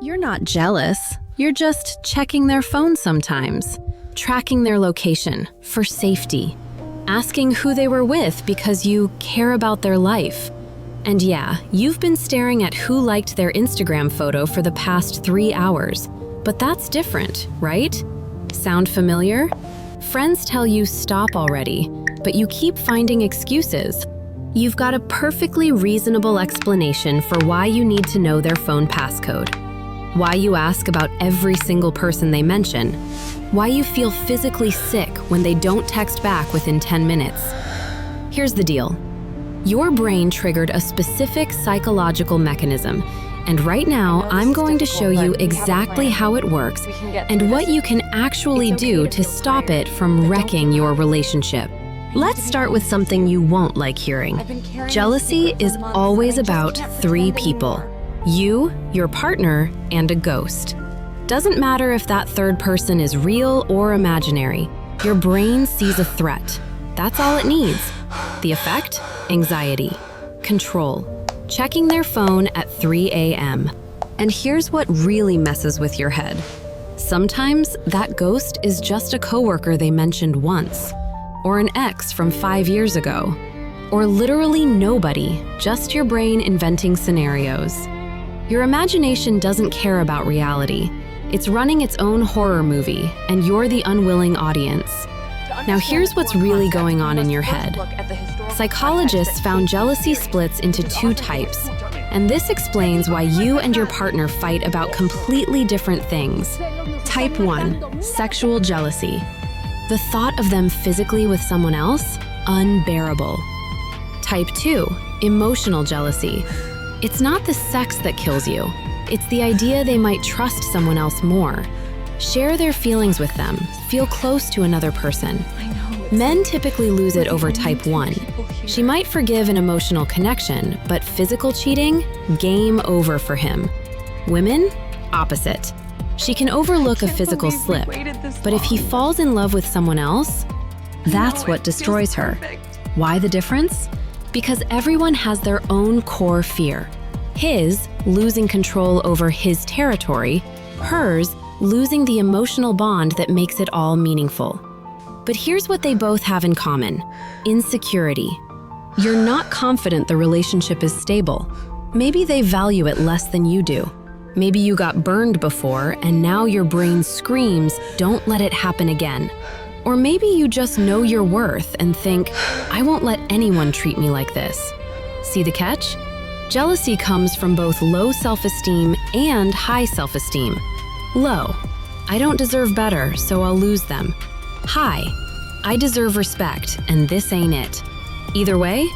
You're not jealous. You're just checking their phone sometimes, tracking their location for safety, asking who they were with because you care about their life. And yeah, you've been staring at who liked their Instagram photo for the past 3 hours. But that's different, right? Sound familiar? Friends tell you stop already, but you keep finding excuses. You've got a perfectly reasonable explanation for why you need to know their phone passcode, why you ask about every single person they mention, why you feel physically sick when they don't text back within 10 minutes. Here's the deal. Your brain triggered a specific psychological mechanism, and right now I'm going to show you exactly how it works and what you can actually do to stop it from wrecking your relationship. Let's start with something you won't like hearing. Jealousy is always about 3 people. You, your partner, and a ghost. Doesn't matter if that third person is real or imaginary. Your brain sees a threat. That's all it needs. The effect? Anxiety. Control. Checking their phone at 3 a.m. And here's what really messes with your head. Sometimes that ghost is just a coworker they mentioned once, or an ex from 5 years ago, or literally nobody, just your brain inventing scenarios. Your imagination doesn't care about reality. It's running its own horror movie, and you're the unwilling audience. Now here's what's really going on in your head. Psychologists found jealousy splits into 2 types, and this explains why you and your partner fight about completely different things. Type 1, sexual jealousy. The thought of them physically with someone else? Unbearable. Type 2, emotional jealousy. It's not the sex that kills you. It's the idea they might trust someone else more. Share their feelings with them. Feel close to another person. Men typically lose it over type 1. She might forgive an emotional connection, but physical cheating? Game over for him. Women? Opposite. She can overlook a physical slip, but if he falls in love with someone else, that's what destroys her. Why the difference? Because everyone has their own core fear. His, losing control over his territory. Hers, losing the emotional bond that makes it all meaningful. But here's what they both have in common: insecurity. You're not confident the relationship is stable. Maybe they value it less than you do. Maybe you got burned before and now your brain screams, don't let it happen again. Or maybe you just know your worth and think, I won't let anyone treat me like this. See the catch? Jealousy comes from both low self-esteem and high self-esteem. Low, I don't deserve better, so I'll lose them. High, I deserve respect, and this ain't it. Either way,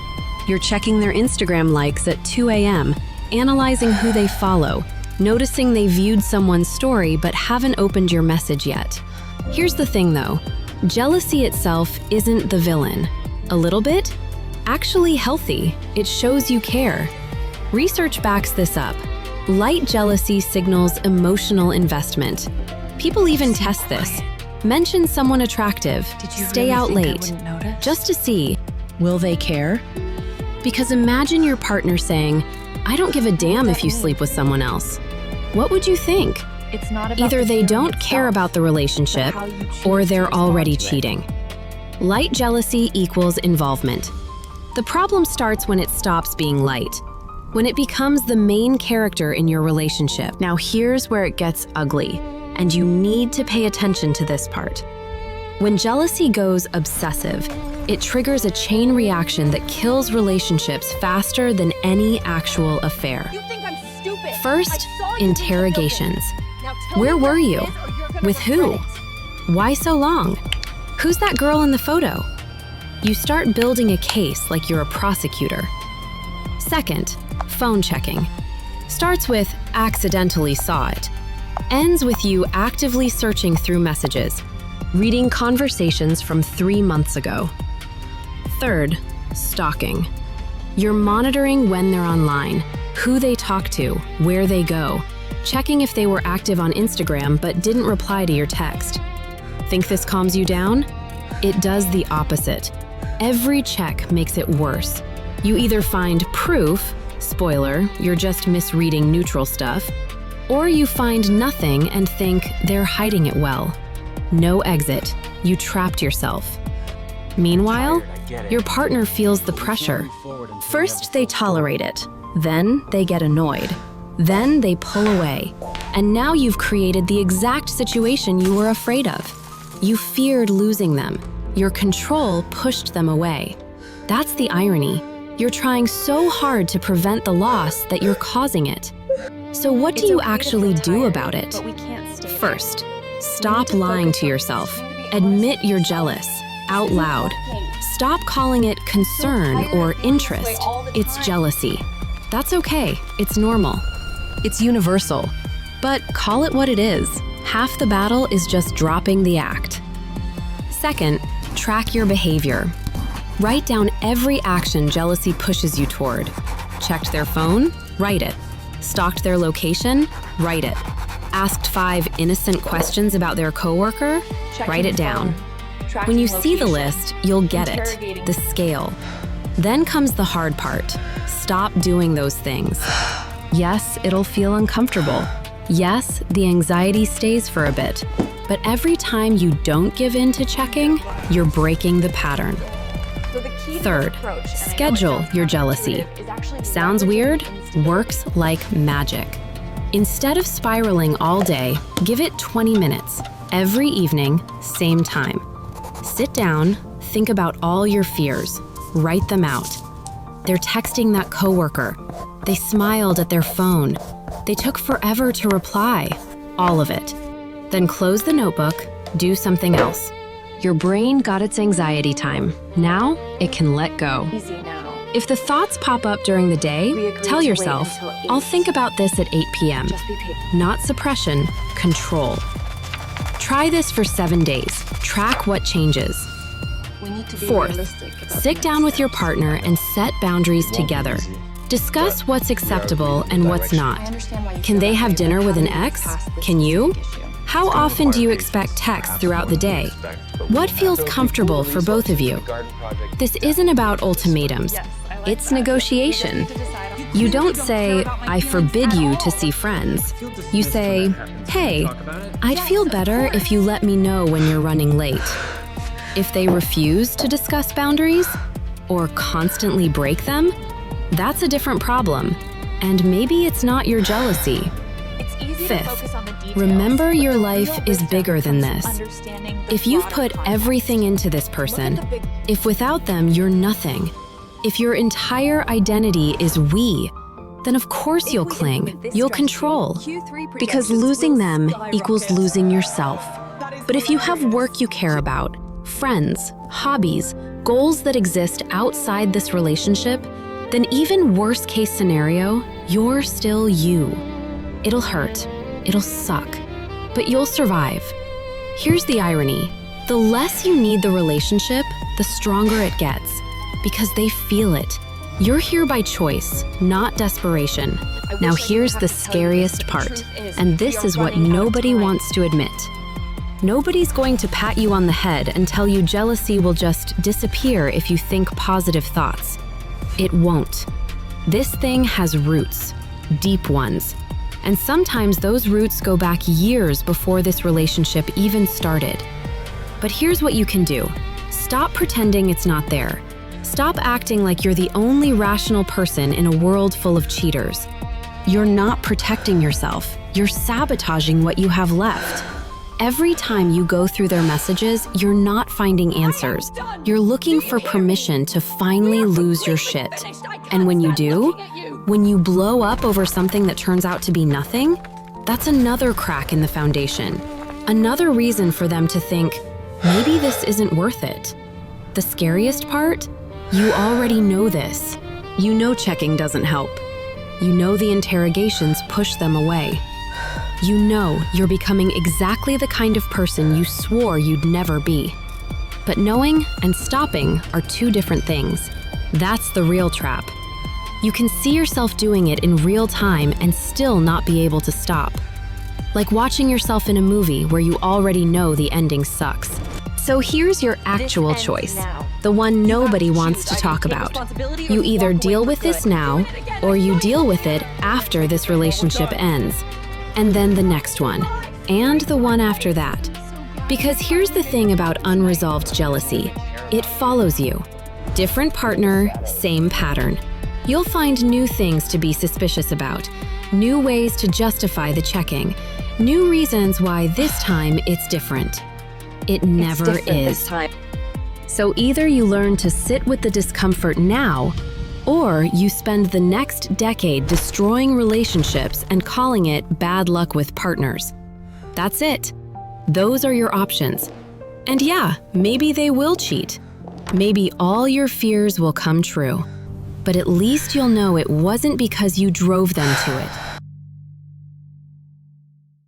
you're checking their Instagram likes at 2 a.m., analyzing who they follow, noticing they viewed someone's story but haven't opened your message yet. Here's the thing though, jealousy itself isn't the villain. A little bit? Actually healthy. It shows you care. Research backs this up. Light jealousy signals emotional investment. People even test this. Mention someone attractive, stay out late, just to see, will they care? Because imagine your partner saying, I don't give a damn if you sleep with someone else. What would you think? Either they don't care about the relationship, or they're already cheating. Light jealousy equals involvement. The problem starts when it stops being light, when it becomes the main character in your relationship. Now here's where it gets ugly, and you need to pay attention to this part. When jealousy goes obsessive, it triggers a chain reaction that kills relationships faster than any actual affair. First, interrogations. Where were you? With who? Why so long? Who's that girl in the photo? You start building a case like you're a prosecutor. Second, phone checking. Starts with accidentally saw it. Ends with you actively searching through messages, reading conversations from 3 months ago. Third, stalking. You're monitoring when they're online, who they talk to, where they go, checking if they were active on Instagram but didn't reply to your text. Think this calms you down? It does the opposite. Every check makes it worse. You either find proof, spoiler, you're just misreading neutral stuff, Or you find nothing and think they're hiding it well. No exit. You trapped yourself. Meanwhile, your partner feels the pressure. First, they tolerate it. Then, they get annoyed. Then, they pull away. And now you've created the exact situation you were afraid of. You feared losing them. Your control pushed them away. That's the irony. You're trying so hard to prevent the loss that you're causing it. So what do you actually do about it? First, stop lying to yourself. Admit you're jealous, out loud. Stop calling it concern or interest. It's jealousy. That's okay. It's normal. It's universal. But call it what it is. Half the battle is just dropping the act. Second, track your behavior. Write down every action jealousy pushes you toward. Checked their phone? Write it. Stalked their location? Write it. Asked 5 innocent questions about their coworker? Write it down. When you see the list, you'll get it, the scale. Then comes the hard part. Stop doing those things. Yes, it'll feel uncomfortable. Yes, the anxiety stays for a bit. But every time you don't give in to checking, you're breaking the pattern. Third, schedule your jealousy. Sounds weird? Works like magic. Instead of spiraling all day, give it 20 minutes. Every evening, same time. Sit down, think about all your fears. Write them out. They're texting that coworker. They smiled at their phone. They took forever to reply. All of it. Then close the notebook, do something else. Your brain got its anxiety time. Now, it can let go. If the thoughts pop up during the day, tell yourself, I'll think about this at 8 p.m. Not suppression, control. Try this for 7 days. Track what changes. Fourth, sit down with your partner and set boundaries together. Discuss what's acceptable and what's not. Can they have dinner with an ex? Can you? How often do you expect texts throughout the day? What feels comfortable for both of you? This isn't about ultimatums. It's negotiation. You don't say, I forbid you to see friends. You say, hey, I'd feel better if you let me know when you're running late. If they refuse to discuss boundaries or constantly break them, that's a different problem. And maybe it's not your jealousy. Fifth, remember your life is bigger than this. If you've put everything into this person, if without them you're nothing, if your entire identity is we, then of course you'll cling, you'll control, because losing them equals losing yourself. But if you have work you care about, friends, hobbies, goals that exist outside this relationship, then even worst case scenario, you're still you. It'll hurt, it'll suck, but you'll survive. Here's the irony. The less you need the relationship, the stronger it gets, because they feel it. You're here by choice, not desperation. Now here's the scariest part, and this is what nobody wants to admit. Nobody's going to pat you on the head and tell you jealousy will just disappear if you think positive thoughts. It won't. This thing has roots, deep ones. And sometimes those roots go back years before this relationship even started. But here's what you can do. Stop pretending it's not there. Stop acting like you're the only rational person in a world full of cheaters. You're not protecting yourself. You're sabotaging what you have left. Every time you go through their messages, you're not finding answers. You're looking for permission to finally lose your shit. And when you do, when you blow up over something that turns out to be nothing, that's another crack in the foundation. Another reason for them to think, maybe this isn't worth it. The scariest part? You already know this. You know checking doesn't help. You know the interrogations push them away. You know you're becoming exactly the kind of person you swore you'd never be. But knowing and stopping are two different things. That's the real trap. You can see yourself doing it in real time and still not be able to stop. Like watching yourself in a movie where you already know the ending sucks. So here's your actual choice, the one nobody wants to talk about. You either deal with this now, or you deal with it after this relationship ends. and then the next one, and the one after that. Because here's the thing about unresolved jealousy. It follows you. Different partner, same pattern. You'll find new things to be suspicious about, new ways to justify the checking, new reasons why this time it's different. It never is. So either you learn to sit with the discomfort now, or you spend the next decade destroying relationships and calling it bad luck with partners. That's it. Those are your options. And yeah, maybe they will cheat. Maybe all your fears will come true. But at least you'll know it wasn't because you drove them to it.